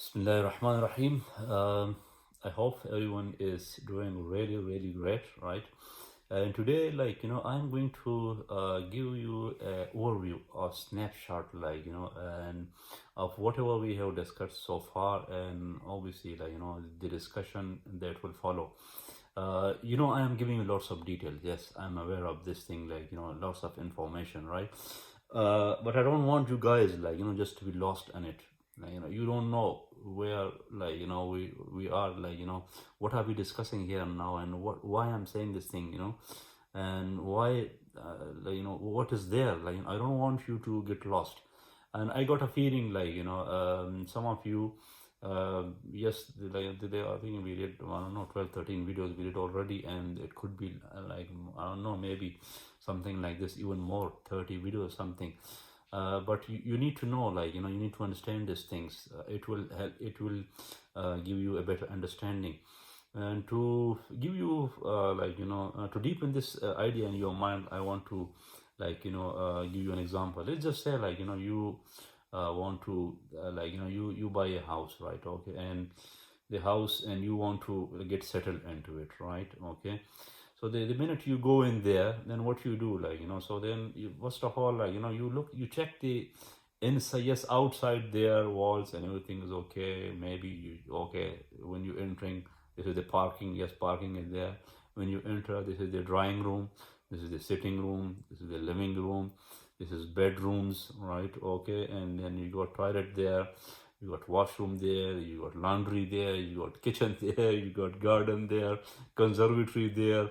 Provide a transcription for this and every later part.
Bismillahirrahmanirrahim. I hope everyone is doing really, really great, right? And today, I'm going to give you an overview or snapshot, and of whatever we have discussed so far, and obviously, the discussion that will follow. I am giving you lots of details. Yes, I'm aware of this thing, lots of information, right? But I don't want you guys, just to be lost in it. You don't know where, we are, what are we discussing here now, and why I'm saying this thing, and why, what is there. I don't want you to get lost. And I got a feeling, some of you, yes, I think we did, I don't know, 12, 13 videos we did already, and it could be I don't know, maybe something like this, even more, 30 videos, something. But you need to know, you need to understand these things. It will help, it will give you a better understanding. And to give you, to deepen this idea in your mind, I want to, give you an example. Let's just say, you want to, you buy a house, right? Okay. And the house, and you want to get settled into it, right? Okay. So the minute you go in there, then what you do, so then you, first of all, you look, you check the inside. Yes, outside there, walls and everything is okay. Maybe you, okay, when you entering, this is the parking. Yes, parking is there. When you enter, this is the drawing room, this is the sitting room, this is the living room, this is bedrooms, right? Okay. And then you got toilet there, you got washroom there, you got laundry there, you got kitchen there, you got garden there, conservatory there,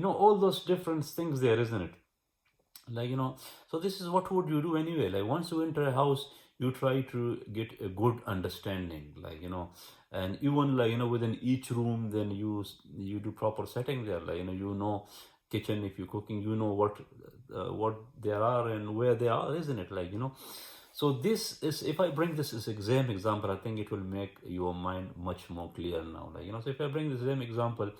all those different things there, isn't it? So this is what would you do anyway. Like, once you enter a house, you try to get a good understanding, and even, within each room, then you do proper setting there, kitchen, if you're cooking, what there are and where they are, isn't it? So this is, if I bring this as exam example, I think it will make your mind much more clear now. So if I bring the same example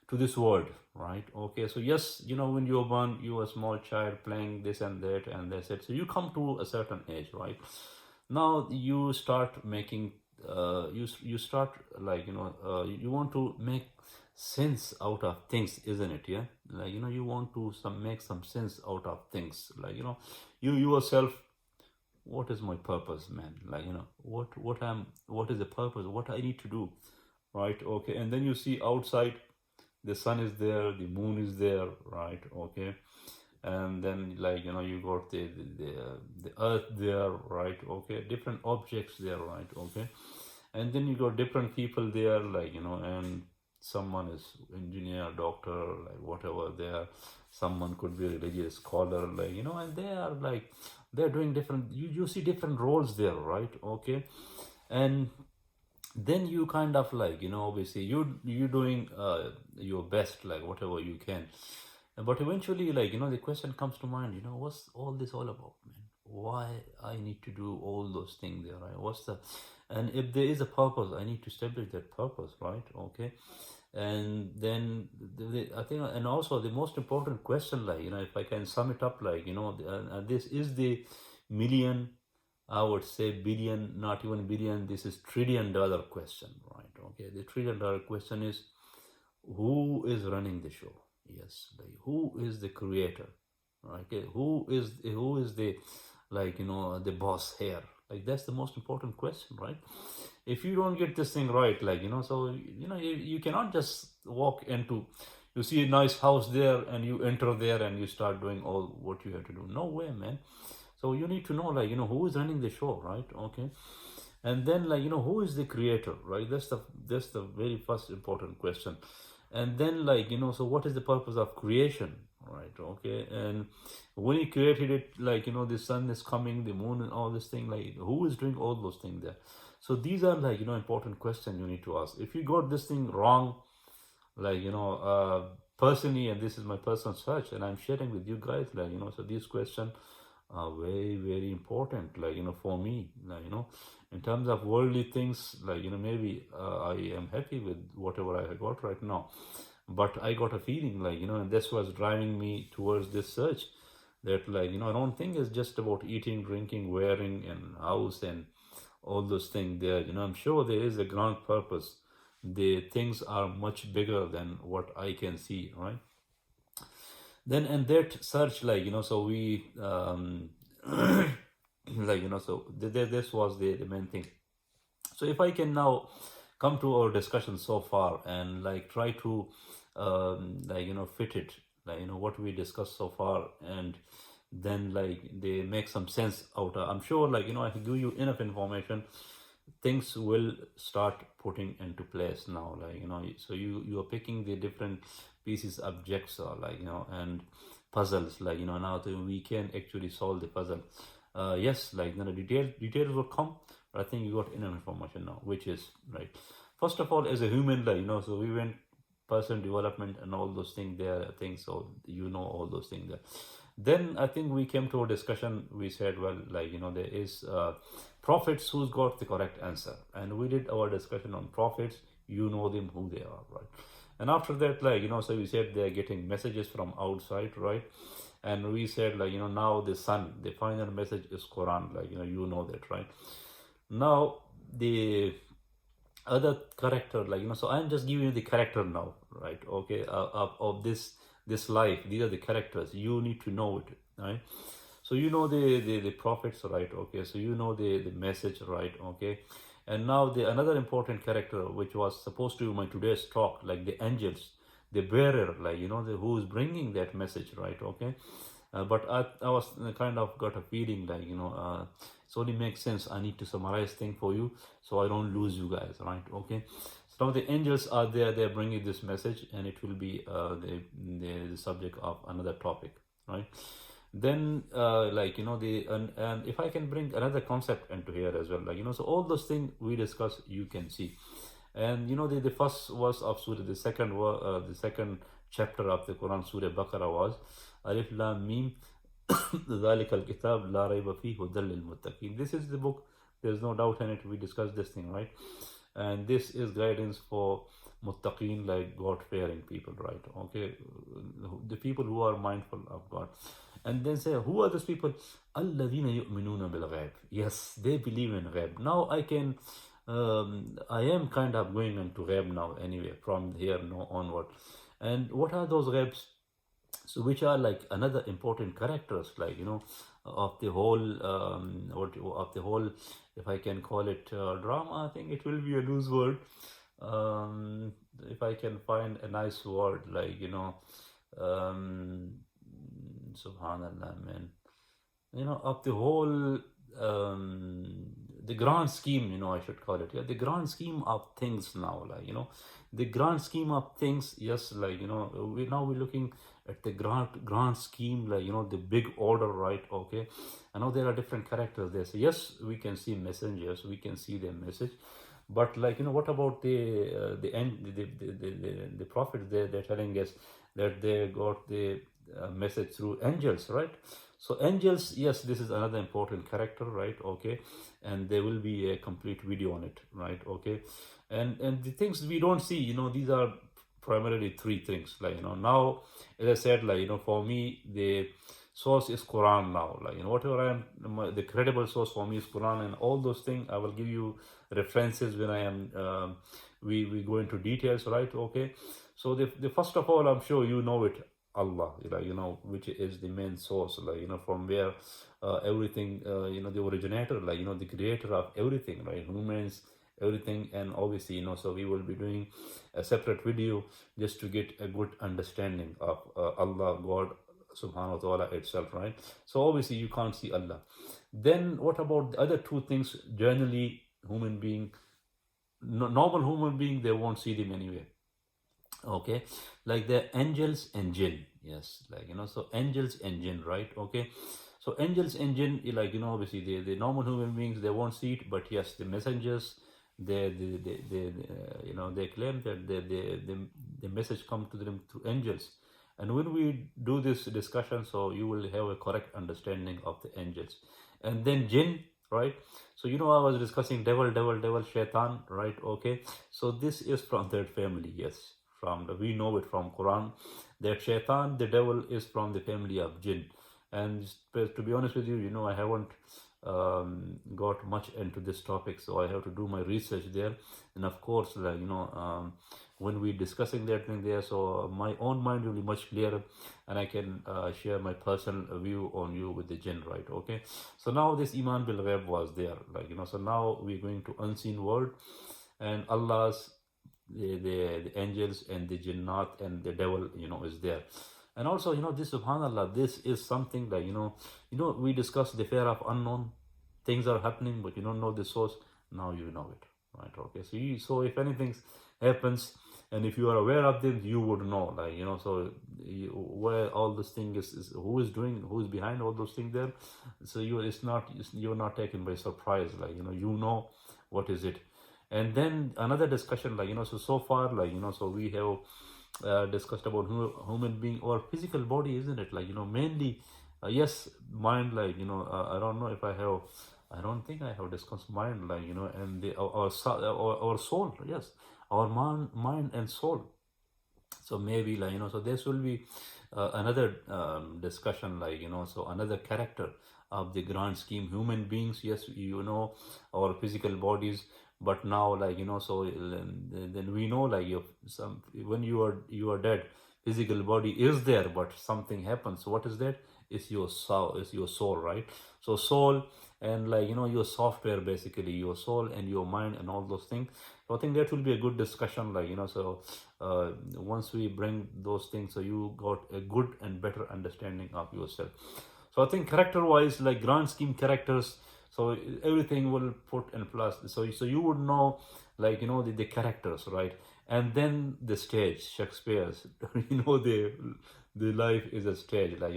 to this world, right? Okay, so yes, when you're born, you're a small child playing this and that, and that's it. So you come to a certain age, right? Now you start making, you start, you want to make sense out of things, isn't it? Yeah, you want to make some sense out of things, you yourself, what is my purpose, man? What is the purpose, what I need to do, right? Okay. And then you see outside, the sun is there, the moon is there, right? Okay. And then, you got the earth there, right? Okay. Different objects there, right? Okay. And then you got different people there, and someone is engineer, doctor, whatever there. Someone could be a religious scholar, and they are they're doing different, you see different roles there, right? Okay. And then you kind of, obviously you doing your best, whatever you can. But eventually, the question comes to mind, what's all this all about, man? Why I need to do all those things there, right? And if there is a purpose, I need to establish that purpose, right? Okay. And then I think, and also the most important question, if I can sum it up, this is the million, I would say billion, not even billion, this is $1 trillion question, right? Okay. The $1 trillion question is, who is running the show? Yes, who is the creator? Right? Okay. Who is the, the boss here? That's the most important question, right? If you don't get this thing right, so you cannot just walk into, you see a nice house there, and you enter there and you start doing all what you have to do. No way, man. So you need to know, who is running the show, right? Okay. And then, who is the creator, right? That's the very first important question. And then, so what is the purpose of creation, right? Okay. And when he created it, the sun is coming, the moon and all this thing, who is doing all those things there? So these are, important questions you need to ask. If you got this thing wrong, personally, and this is my personal search, and I'm sharing with you guys, so these questions are very, very important, for me, in terms of worldly things, maybe I am happy with whatever I got right now, but I got a feeling, and this was driving me towards this search, that, I don't think it's just about eating, drinking, wearing, and house, and all those things there. I'm sure there is a grand purpose. The things are much bigger than what I can see, right? Then and that search, so we so this was the main thing. So if I can now come to our discussion so far and try to fit it, what we discussed so far, and then they make some sense out of, I'm sure I can give you enough information, things will start putting into place now, so you are picking the different pieces, objects, or and puzzles, now we can actually solve the puzzle. Yes, the details will come, but I think you got enough information now, which is right. First of all, as a human, so we went personal development and all those things there, I think, so all those things there. Then I think we came to a discussion. We said, well, there is prophets who's got the correct answer, and we did our discussion on prophets. Them who they are, right? And after that, so we said they're getting messages from outside, right? And we said, now the sun, the final message is Quran, that, right? Now the other character, so I'm just giving you the character now, right? Okay, of this life. These are the characters. You need to know it, right? So the prophets, right? Okay, so the message, right? Okay, and now the another important character, which was supposed to be my today's talk, the angels, the bearer, who is bringing that message, right? Okay, but I was kind of got a feeling it only makes sense. I need to summarize thing for you so I don't lose you guys, right? Okay. So now the angels are there. They're bringing this message, and it will be the subject of another topic, right? Then and if I can bring another concept into here as well, so all those things we discuss, you can see. And the first verse of surah, the second chapter of the Quran, Surah Baqarah, was Alif Lam Mim ذَلِكَ الْكِتَابُ لَا رَيْبَ فِيهِ هُدًى لِلْمُتَّقِينَ. This is the book, there's no doubt in it. We discussed this thing, right? And this is guidance for muttaqeen, God-fearing people, right? Okay, the people who are mindful of God. And then say, who are those people? الَّذِينَ يُؤْمِنُونَ بِالْغَيْبِ. Yes, they believe in ghaib. Now I am kind of going into ghaib now anyway, from here onward. And what are those ghaibs? So which are another important characters, of the whole of the whole, if I can call it drama. I think it will be a loose word. If I can find a nice word, subhanallah, man, of the whole the grand scheme, I should call it, the grand scheme of things now, the grand scheme of things. Yes, we're looking at the grand scheme, the big order, right? Okay, I know there are different characters there. So yes, we can see messengers, we can see their message, but what about the end, the prophets? They're telling us that they got the message through angels, right? So angels, yes, this is another important character, right? Okay, and there will be a complete video on it, right? Okay, and the things we don't see, these are primarily three things, now, as I said, for me, the source is Quran now, whatever the credible source for me is Quran, and all those things I will give you references when I am we go into details, right? Okay, so the first of all, I'm sure it, Allah, which is the main source, from where everything, the originator, the creator of everything, right? Humans, everything. And obviously, so we will be doing a separate video just to get a good understanding of Allah, God subhanahu wa ta'ala itself, right? So obviously you can't see Allah. Then what about the other two things? Generally, human being, normal human being, they won't see them anyway. Okay, the angels and jinn. Yes, so angels and jinn, right? Okay, so angels and jinn, obviously the normal human beings, they won't see it, but yes, the messengers, they claim that the message come to them through angels. And when we do this discussion, so you will have a correct understanding of the angels. And then jinn, right? So I was discussing devil, shaitan, right? Okay, so this is from that family. Yes, we know it from Quran that shaitan, the devil, is from the family of jinn. And to be honest with you, I haven't got much into this topic, so I have to do my research there. And of course, like when we discussing that thing there, so my own mind will be much clearer, and I can share my personal view on you with the jinn, right? Okay, so now this iman bil ghaib was there, like so now we're going to unseen world, and Allah's the angels and the jinnat and the devil is there. And also this, subhanallah, this is something that we discuss the fear of unknown. Things are happening but you don't know the source. Now you know it, right? Okay, so if anything happens, and if you are aware of them, you would know, like so where all this thing is who is doing, who is behind all those things there. So you're not taken by surprise, like you know what is it. And then another discussion, like so far, like so we have discussed about human being or physical body, isn't it? Like mainly yes, mind, like I don't know if I don't think I have discussed mind, like and our soul, yes, our mind and soul. So maybe, like so this will be another discussion, like so another character of the grand scheme. Human beings, yes, our physical bodies, but now, like so then we know, like when you are dead, physical body is there, but something happens. What is that? It's your soul, right? So soul, and like your software, basically your soul and your mind and all those things. So I think that will be a good discussion, like so once we bring those things, so you got a good and better understanding of yourself. So I think character wise, like grand scheme characters, so everything will put in plus. So you would know, like the characters, right? And then the stage, Shakespeare's the life is a stage, like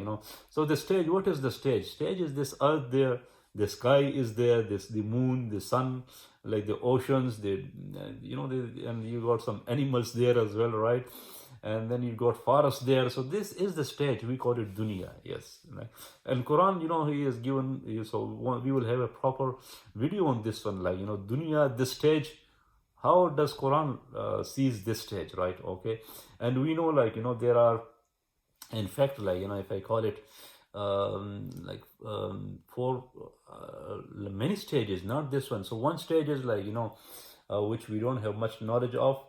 so the stage, what is the stage? Stage is this earth there, the sky is there, the moon, the sun, like the oceans, and you got some animals there as well, right? And then you got forest there. So this is the stage, we call it dunya, yes. And Quran, he has given you, so we will have a proper video on this one, like dunya, this stage. How does Quran sees this stage, right? Okay, and we know, like there are, in fact, like if I call it for many stages, not this one. So one stage is, like which we don't have much knowledge of,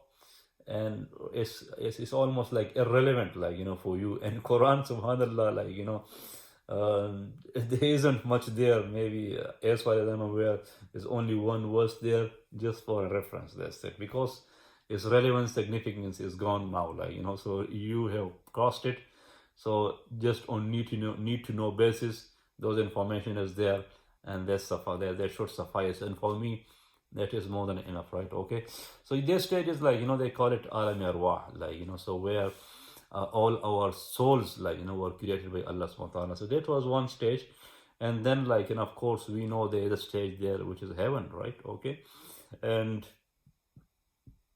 and it's almost like irrelevant, like for you. And Quran, subhanallah, like there isn't much there. Maybe as far as I'm aware, there's only one verse there, just for a reference. That's it, because its relevant significance is gone now, like so you have crossed it. So just on need to know basis, those information is there, and that should suffice. And for me, that is more than enough, right? Okay, so this stage is, like they call it alam arwah, like so where all our souls, like were created by Allah subhanahu wa ta'ala. So that was one stage. And then, like of course we know there is a stage there which is heaven, right? Okay, and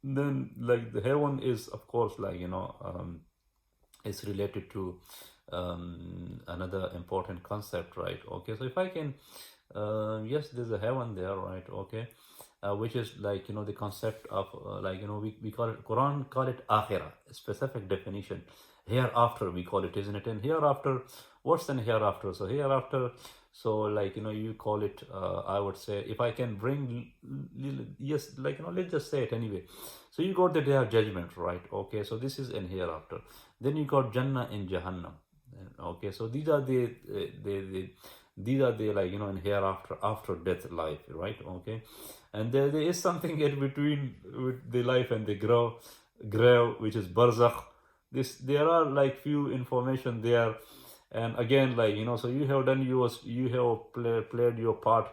then, like the heaven is, of course, like it's related to another important concept, right? Okay, so if I can yes, there's a heaven there, right? Okay, which is, like the concept of like we call it, Quran call it akhirah, a specific definition. Hereafter we call it, isn't it? And hereafter, what's then hereafter? So hereafter, so like you call it I would say, if I can bring, yes, like let's just say it anyway. So you got the day of judgment, right? Okay, so this is in hereafter. Then you got Jannah and Jahannam. Okay, so these are the like in hereafter, after death life, right? Okay, and there is something in between with the life and the grave, which is barzakh. There are like few information there, and again, like so you have done yours, you have played your part,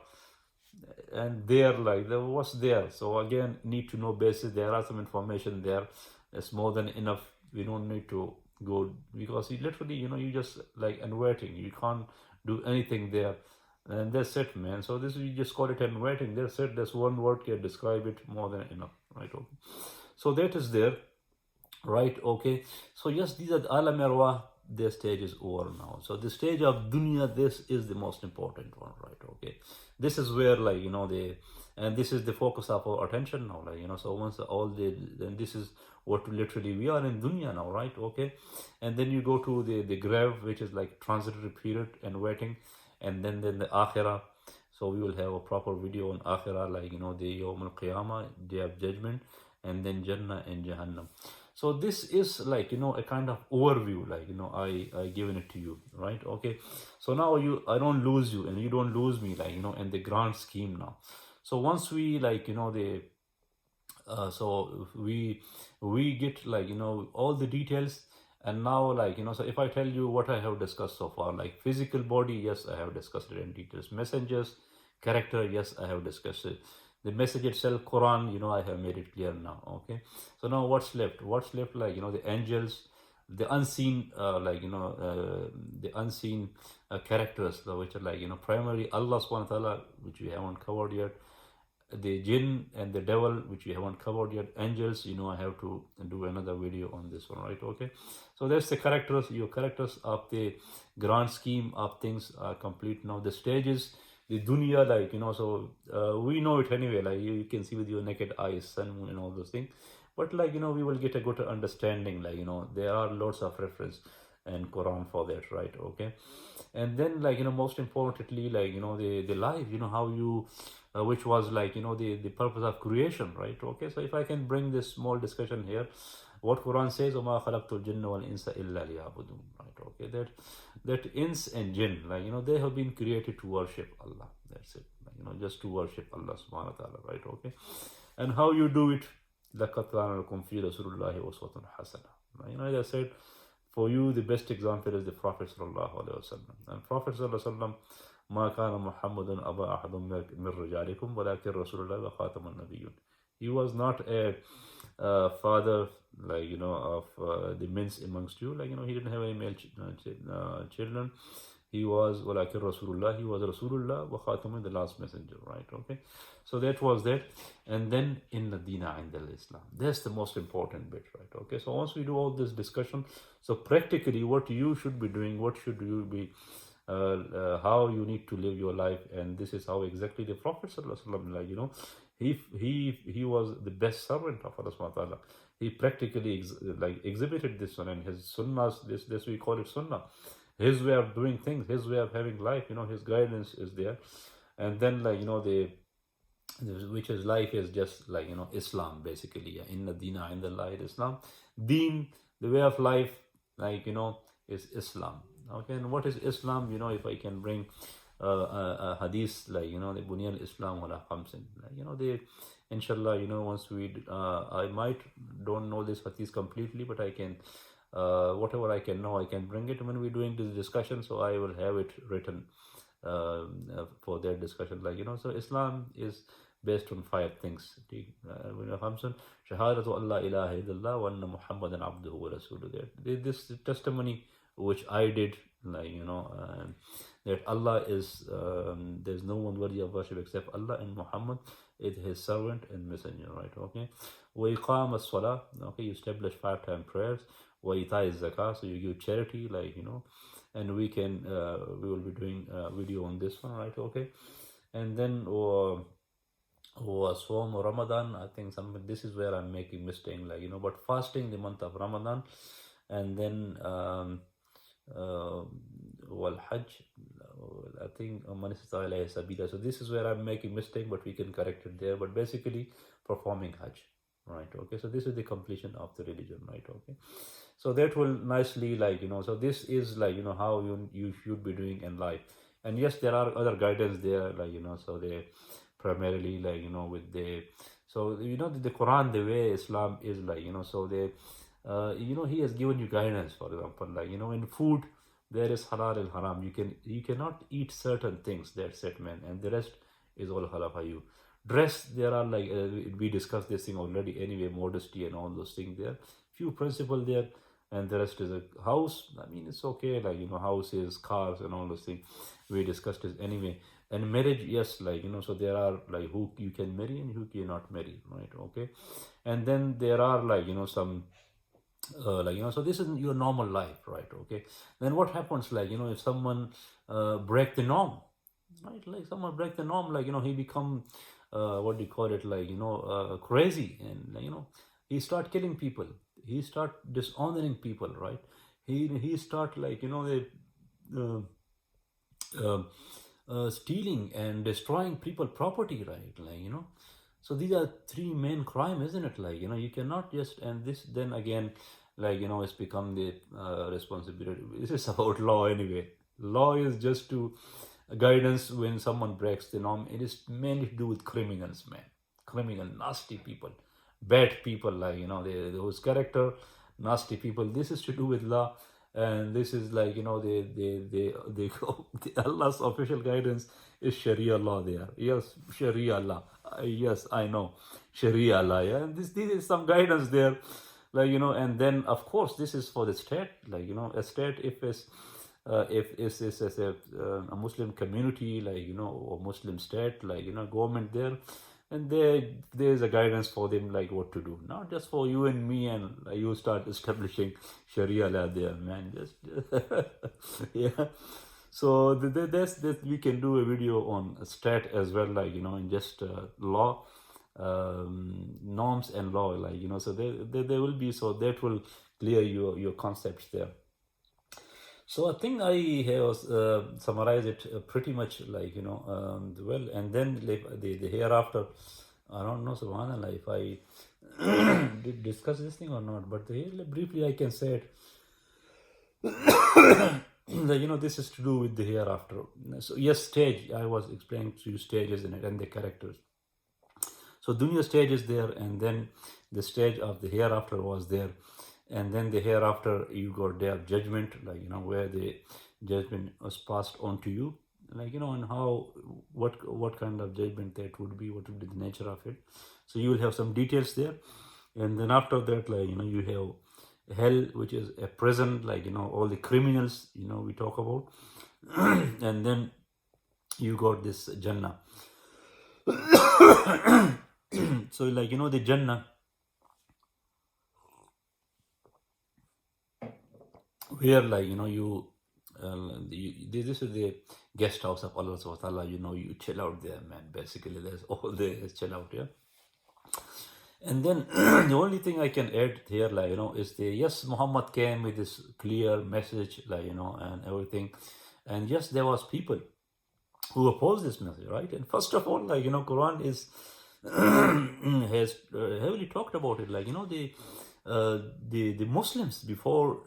and there, like there was there. So again, need to know basis, there are some information there. It's more than enough. We don't need to go, because you literally you just like inverting, you can't do anything there, and that's it, man. So this, we just call it inverting. That's it. That's one word can describe it, more than enough, right? Okay, so that is there, right? Okay, so yes, these are the alam arwah. Their stage is over now. So the stage of dunya, this is the most important one, right? Okay, this is where, like and this is the focus of our attention now, like so once then this is what literally we are in dunya now, right? Okay, and then you go to the grave, which is like transitory period and waiting, and then the akhirah. So we will have a proper video on Akhirah, like, the Yawm al-Qiyamah, Day of Judgment, and then Jannah and Jahannam. So this is like, a kind of overview, like, I given it to you, right? Okay. So now I don't lose you and you don't lose me, like, in the grand scheme now. So once we, like, so we get, like, all the details. And now, like, so if I tell you what I have discussed so far, like physical body, yes, I have discussed it in details. Messengers, character, yes, I have discussed it. The message itself, Quran, I have made it clear now. Okay. So now what's left? Like, the angels, the unseen, like, the unseen characters, which are, like, primarily Allah subhanahu wa ta'ala, which we haven't covered yet. The jinn and the devil, which we haven't covered yet. Angels, I have to do another video on this one, right? Okay. So that's the characters. Your characters of the grand scheme of things are complete now. The stages, the dunya, like, so we know it anyway, like you can see with your naked eyes, sun, moon, and all those things. But, like, we will get a good understanding, like, there are lots of reference and Quran for that, right? Okay. And then, like, most importantly, like, the life, how you which was, like, the purpose of creation, right? Okay. So if I can bring this small discussion here, what Quran says, وَمَا خَلَقْتُ الْجِنَّ وَالْإِنسَ إِلَّا لِيَعْبُدُونَ, right? Okay. That ins and jinn, like, they have been created to worship Allah. That's it. Like, just to worship Allah subhanahu wa ta'ala, right? Okay. And how you do it, لَقَدْ كَانَ لَكُمْ فِي رَسُولِ اللَّهِ أُسْوَةٌ حَسَنَةٌ. As I said, for you the best example is the Prophet sallallahu alaihi wasallam. And Prophet sallallahu alaihi wasallam, ما كان محمد أبا أحد من رجالكم ولكن رسول الله وخاتم النبيين. He was not a father, like, of the men amongst you, like, he didn't have any male children. He was ولكن Rasulullah, he was Rasulullah wa Khatam, the last messenger, right? Okay. So that was that. And then in the Dina and the Islam, that's the most important bit, right? Okay. So once we do all this discussion, so practically what you should be doing, what should you be, how you need to live your life, and this is how exactly the Prophet ﷺ, like, he was the best servant of Allah subhanahu wa ta'ala. He practically exhibited this one, and his sunnahs, this we call it sunnah, his way of doing things, his way of having life, his guidance is there. And then, like, which is life is just, like, Islam, basically. In the Dina in the light Islam, Deen, the way of life, like, is Islam. Okay. And what is Islam? If I can bring a hadith, like, the Bunyan Islam wala khamsin, like, they, inshallah, once we I might don't know this hadith completely, but I can whatever I can know, I can bring it when we're doing this discussion. So I will have it written for their discussion, like, so Islam is based on 5 things. Shahadatu Allah ilaha illallah wa anna Muhammadan abduhu wa rasuluhu. This testimony which I did, like, that Allah is, there's no one worthy of worship except Allah, and Muhammad is his servant and messenger, right? Okay. Wa iqam as-salah, okay, you establish 5-time prayers. Wa ita zakah, so you give charity, like, and we will be doing a video on this one, right? Okay. And then Swam Ramadan, I think this is where I'm making mistake, like, but fasting the month of Ramadan, and then wal Hajj, I think so this is where I'm making mistake, but we can correct it there. But basically performing Hajj, right? Okay. So this is the completion of the religion, right? Okay. So that will nicely, like, so this is, like, how you should be doing in life. And yes, there are other guidance there, like, so they primarily, like, with the, so, the Quran, the way Islam is, like, so they, he has given you guidance, for example, like, in food, there is halal and haram. You cannot eat certain things, that's it, man, and the rest is all halal for you. Dress, there are, like, we discussed this thing already anyway, modesty and all those things there, few principles there, and the rest is a house. I mean, it's okay, like, houses, cars, and all those things we discussed it anyway. And marriage, yes, like, so there are, like, who you can marry and who cannot marry, right? Okay. And then there are, like, some like, so this is your normal life, right? Okay. Then what happens, like, if someone break the norm, right? Like, someone break the norm, like, he become what do you call it, like, crazy, and, like, he start killing people, he start dishonoring people, right? He start, like, stealing and destroying people property, right? Like, you know, so these are three main crime, isn't it? Like, you know, you cannot just, and this then again, like, you know, it's become the responsibility. This is about law anyway. Law is just to guidance when someone breaks the norm. It is mainly to do with criminals, man. Criminal, nasty people, bad people, like, you know, those character, nasty people. This is to do with law, and this is like, you know, they the Allah's official guidance is Sharia law there. Yes, Sharia law. Yes, I know, Sharia law. Yeah, and this is some guidance there, like, you know. And then of course this is for the state, like, you know, a state if it's as a Muslim community, like, you know, or Muslim state, like, you know, government there, and there's a guidance for them, like what to do, not just for you and me, and you start establishing Sharia law there, man. Just yeah. So that's that we can do a video on state as well, like, you know, in just law, norms and law, like, you know. So there will be, so that will clear your concepts there. So I think I have summarized it pretty much, like, you know, well. And then like, the hereafter, I don't know, subhanallah, if I did discuss this thing or not, but briefly I can say it. That, you know, this is to do with the hereafter. So yes, stage, I was explaining to you stages in it and the characters. So dunya stage is there, and then the stage of the hereafter was there, and then the hereafter you got day of judgment, like, you know, where the judgment was passed on to you, like, you know, and how what kind of judgment that would be, what would be the nature of it. So you will have some details there, and then after that, like, you know, you have hell, which is a prison, like, you know, all the criminals, you know, we talk about. And then you got this Jannah. So, like, you know, the Jannah, where, like, you know, this is the guest house of Allah Subhanahu wa Taala. You know, you chill out there, man. Basically, there's all there is chill out here. And then the only thing I can add here, like, you know, is yes, Muhammad came with this clear message, like, you know, and everything. And yes, there was people who opposed this message, right? And first of all, like, you know, Quran is has heavily talked about it, like, you know, the Muslims before,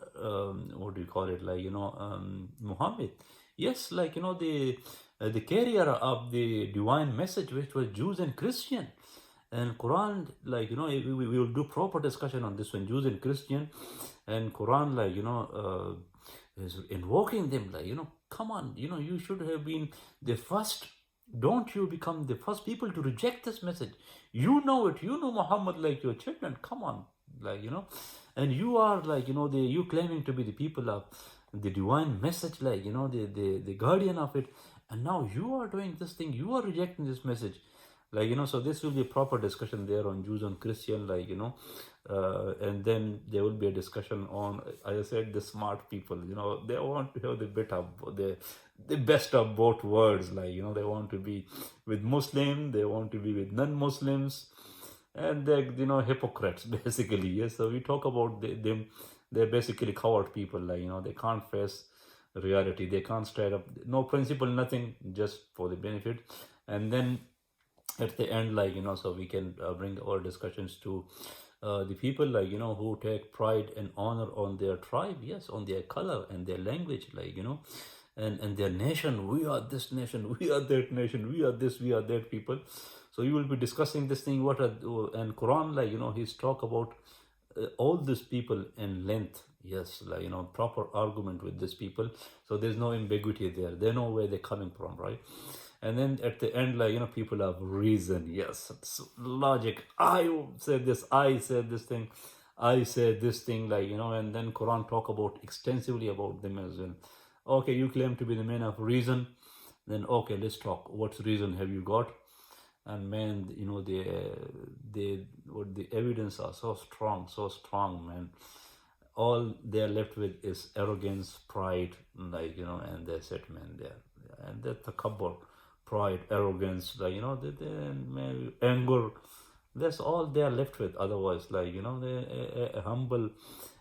what do you call it, like, you know, Muhammad. Yes, like, you know, the carrier of the divine message, which was Jews and Christian. And Quran, like, you know, we will do proper discussion on this one, Jews and Christian. And Quran, like, you know, is invoking them, like, you know, come on, you know, you should have been the first. Don't you become the first people to reject this message? You know it, you know Muhammad like your children. Come on, like, you know, and you are, like, you know, you claiming to be the people of the divine message, like, you know, the guardian of it, and now you are doing this thing, you are rejecting this message, like, you know. So this will be a proper discussion there on Jews and Christian, like, you know, and then there will be a discussion on, as I said, the smart people, you know, they want to have the bit of the best of both worlds, like, you know, they want to be with Muslim, they want to be with non-Muslims, and they're, you know, hypocrites basically. Yes, so we talk about them. They're basically coward people, like, you know, they can't face reality, they can't straight up, no principle, nothing, just for the benefit. And then at the end, like, you know, so we can bring our discussions to the people, like, you know, who take pride and honor on their tribe, yes, on their color and their language, like, you know, and their nation. We are this nation, we are that nation, we are this, we are that people. So you will be discussing this thing, what are, and Quran, like, you know, he's talk about all these people in length, yes, like, you know, proper argument with these people. So there's no ambiguity there, they know where they're coming from, right? And then at the end, like, you know, people have reason, yes, it's logic. I said this, I said this thing, I said this thing, like, you know. And then Quran talk about extensively about them as well. Okay, you claim to be the man of reason, then okay, let's talk, what reason have you got? And man, you know, the evidence are so strong, man. All they're left with is arrogance, pride, like, you know, and that's it, man. There, and that's the kabur, pride, arrogance, like, you know, anger. That's all they are left with. Otherwise, like, you know, a humble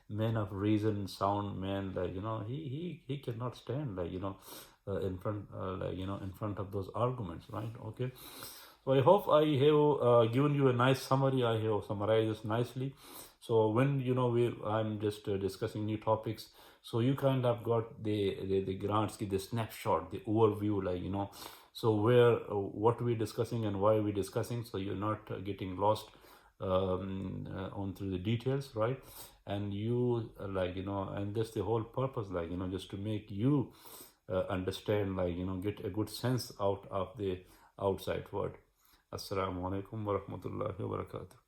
man of reason, sound man, like, you know, he cannot stand, like, you know, in front, in front of those arguments, right? Okay. So I hope I have given you a nice summary. I have summarized this nicely. So when I'm just discussing new topics, so you kind of got the grants, the snapshot, the overview, so where what we're discussing and why we're discussing. So you're not getting lost on through the details, right? And you and that's the whole purpose, just to make you understand, get a good sense out of the outside world. Assalamu alaikum wa rahmatullahi wa barakatuh.